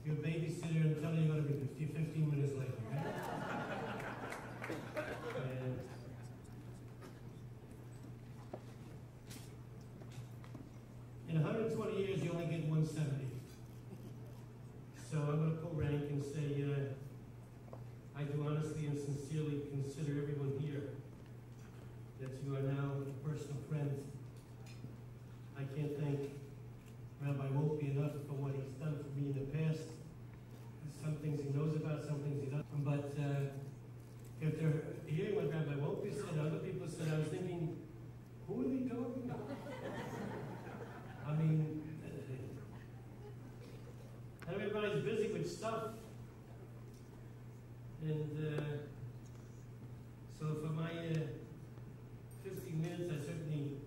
your babysitter and tell her you're going to be 15 minutes late, okay? In 120 years, you only get 170. So I'm going to pull rank and say, I do honestly and sincerely consider everyone here that you are now a personal friend. I can't thank Rabbi Wolpe enough for what he's done for me in the past. Some things he knows about, some things he doesn't. But after hearing what Rabbi Wolpe said, other people said, I was thinking, who are they talking about? I mean, everybody's busy with stuff. And so for my 15 minutes, I certainly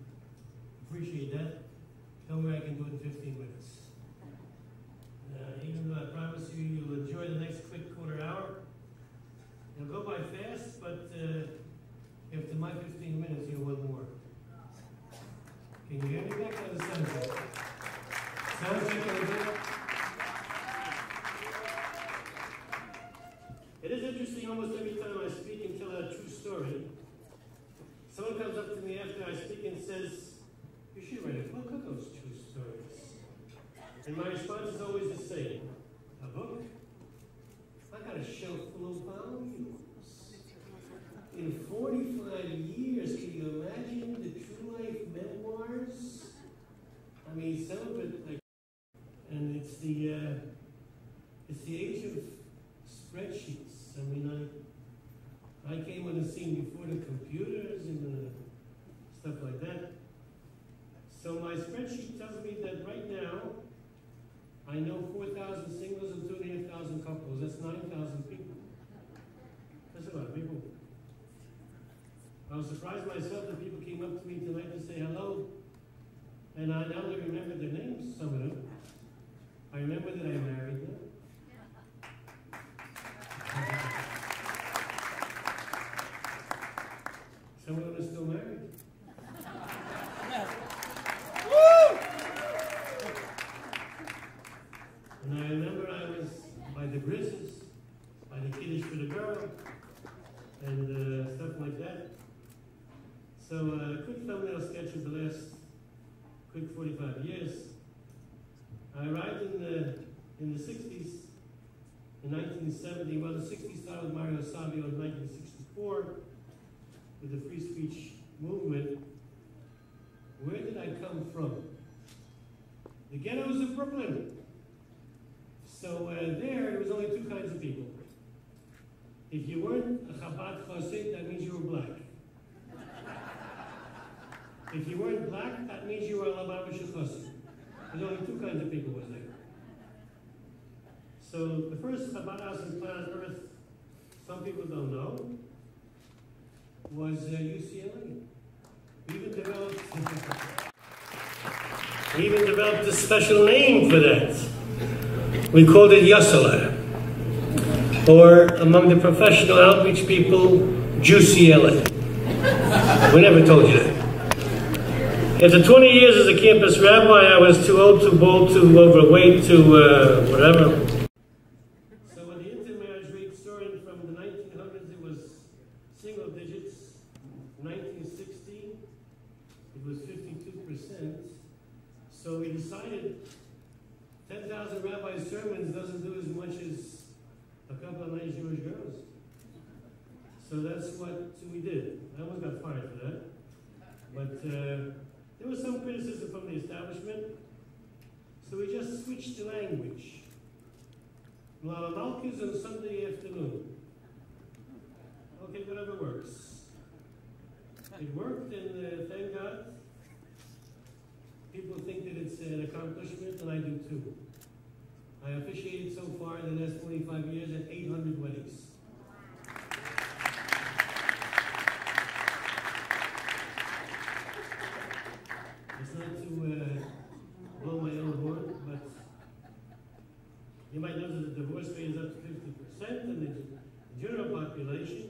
appreciate that. Tell me I can do it in 15 minutes. Even though I promise you, you'll enjoy the next quick quarter hour. It'll go by fast, but after my 15 minutes, you'll want more. Can you hear me back on the sound check? Sound check over there? It is interesting, almost every time I speak and tell a true story, someone comes up to me after I speak and says, you should write a book of those true stories. And my response is always the same. A book? I got a shelf full of volumes. In 45 years, can you imagine the true life memoirs? I mean, some of it, like, and it's the age of spreadsheets. I mean, I came on the scene before the computers and stuff like that. So my spreadsheet tells me that right now, I know 4,000 singles and 2,500 couples. That's 9,000 people. That's a lot of people. I was surprised myself that people came up to me tonight to say hello. And I not only remember their names, some of them, I remember that I married them. Some of them are still married. And I remember I was by the brises, by the kiddush for the girl, and stuff like that. So a quick thumbnail sketch of the last quick 45 years. I arrived in the 60s, in 1970. Well, the 60s started with Mario Savio in 1964 with the free speech movement. Where did I come from? The ghettos of Brooklyn. So there was only two kinds of people. If you weren't a Chabad Chassid, that means you were black. If you weren't black, that means you were a Lubavitcher Chassid. There's only two kinds of people was there. So the first Chabad house on planet Earth, some people don't know, was UCLA. We even developed a special name for that. We called it Yasala, or among the professional outreach people, JuicyLA. We never told you that. After 20 years as a campus rabbi, I was too old, too bald, too overweight, too whatever. So when the intermarriage rate soared from the 1900s, it was single digits. 1960, it was 52%. So we decided 10,000 rabbi sermons doesn't do as much as a couple of nice Jewish girls. So that's what we did. I almost got fired for that. But there was some criticism from the establishment. So we just switched the language. Lala Malkis on Sunday afternoon. Okay, whatever works. It worked, and thank God. People think that it's an accomplishment, and I do too. I officiated so far in the last 25 years at 800 weddings. It's not to blow my own horn, but you might know that the divorce rate is up to 50% in the general population.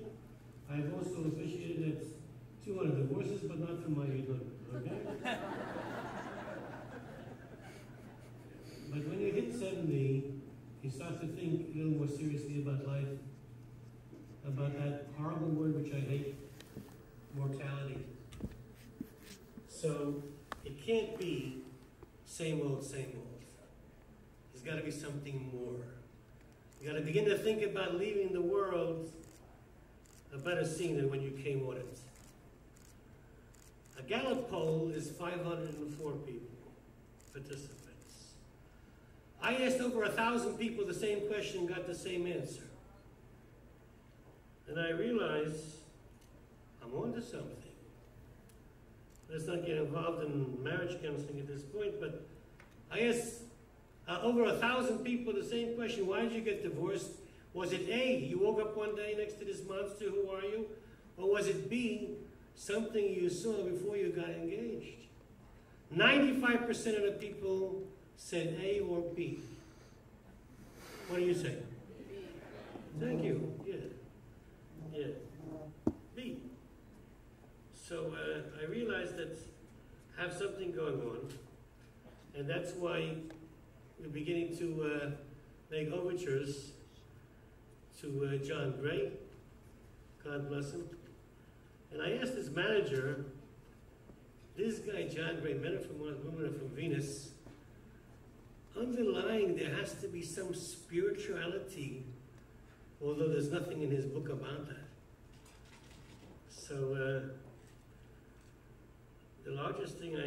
I've also officiated at 200 divorces, but not from my 800, okay? But when you hit 70, you start to think a little more seriously about life, about that horrible word which I hate, mortality. So it can't be same old, same old. There's got to be something more. You got to begin to think about leaving the world a better scene than when you came on it. A Gallup poll is 504 people, participants. I asked over 1,000 people the same question, got the same answer. And I realized I'm on to something. Let's not get involved in marriage counseling at this point, but I asked over 1,000 people the same question: why did you get divorced? Was it A, you woke up one day next to this monster, who are you? Or was it B, something you saw before you got engaged? 95% of the people said A or B. What do you say? B. Thank you. Yeah. B. So I realized that I have something going on, and that's why we're beginning to make overtures to John Gray, God bless him. And I asked his manager, this guy John Gray, men are from Mars, women are from Venus, underlying there has to be some spirituality, although there's nothing in his book about that. So the largest thing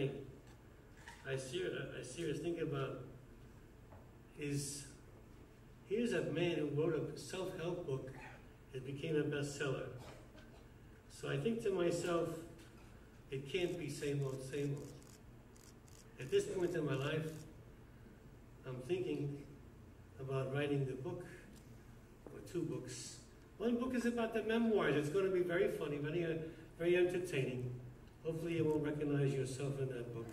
I seriously think about is, here's a man who wrote a self-help book that became a bestseller. So I think to myself, it can't be same old, same old. At this point in my life, I'm thinking about writing the book, or 2 books. One book is about the memoirs. It's going to be very funny, very entertaining. Hopefully you won't recognize yourself in that book,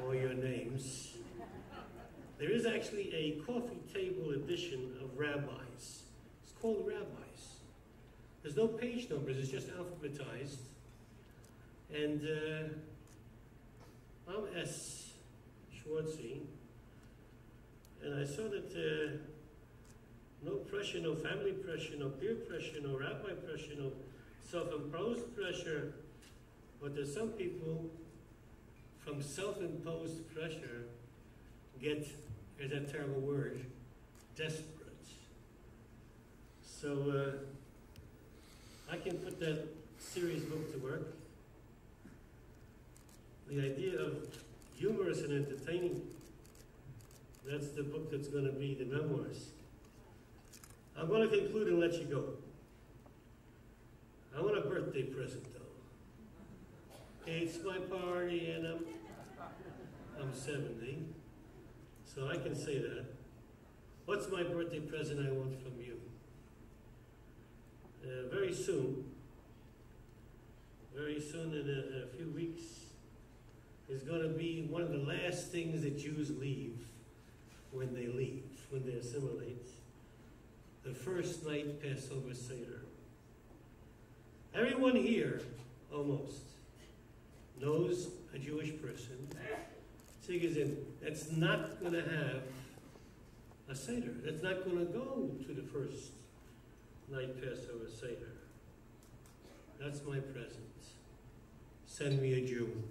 or your names. There is actually a coffee table edition of Rabbis. It's called Rabbis. There's no page numbers, it's just alphabetized. And I'm S. Schwartzie, and I saw that no pressure, no family pressure, no peer pressure, no rabbi pressure, no self-imposed pressure, but there's some people from self-imposed pressure get, here's that terrible word, desperate. So I can put that serious book to work. The idea of humorous and entertaining, that's the book that's going to be the memoirs. I'm going to conclude and let you go. I want a birthday present, though. It's my party, and I'm 70. So I can say that. What's my birthday present I want from you? Very soon in a few weeks, is going to be one of the last things that Jews leave, when they assimilate. The first night Passover Seder. Everyone here, almost, knows a Jewish person that's not going to have a Seder. That's not going to go to the first night Passover Seder. That's my present. Send me a Jew.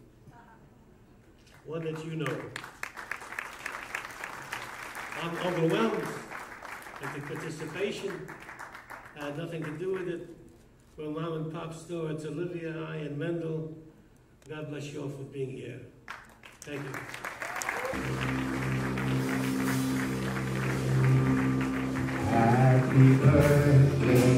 One that you know. I'm overwhelmed at the participation. I had nothing to do with it. From mom and pop store, it's Olivia, I, and Mendel. God bless you all for being here. Thank you. Happy birthday.